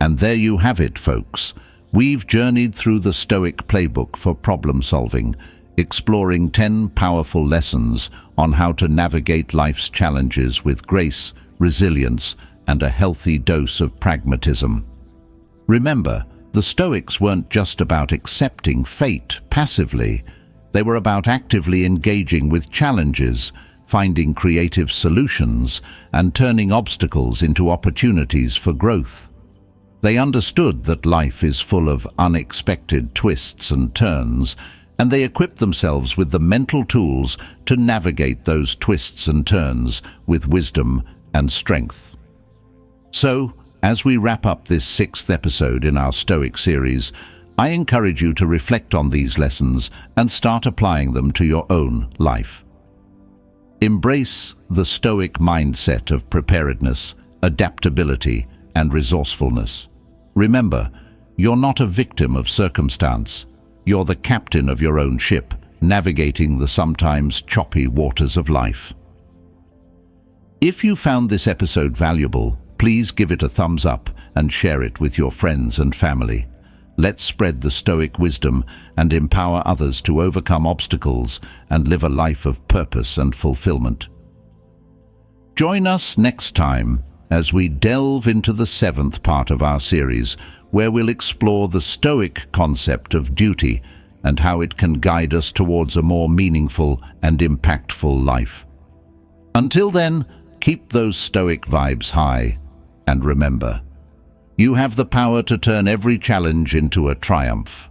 And there you have it, folks. We've journeyed through the Stoic playbook for problem solving, exploring 10 powerful lessons on how to navigate life's challenges with grace, resilience, and a healthy dose of pragmatism. Remember, the Stoics weren't just about accepting fate passively. They were about actively engaging with challenges, finding creative solutions, and turning obstacles into opportunities for growth. They understood that life is full of unexpected twists and turns, and they equipped themselves with the mental tools to navigate those twists and turns with wisdom and strength. So, as we wrap up this 6th episode in our Stoic series, I encourage you to reflect on these lessons and start applying them to your own life. Embrace the Stoic mindset of preparedness, adaptability, and resourcefulness. Remember, you're not a victim of circumstance. You're the captain of your own ship, navigating the sometimes choppy waters of life. If you found this episode valuable, please give it a thumbs up and share it with your friends and family. Let's spread the Stoic wisdom and empower others to overcome obstacles and live a life of purpose and fulfillment. Join us next time as we delve into the 7th part of our series, where we'll explore the Stoic concept of duty and how it can guide us towards a more meaningful and impactful life. Until then, keep those Stoic vibes high, and remember, you have the power to turn every challenge into a triumph.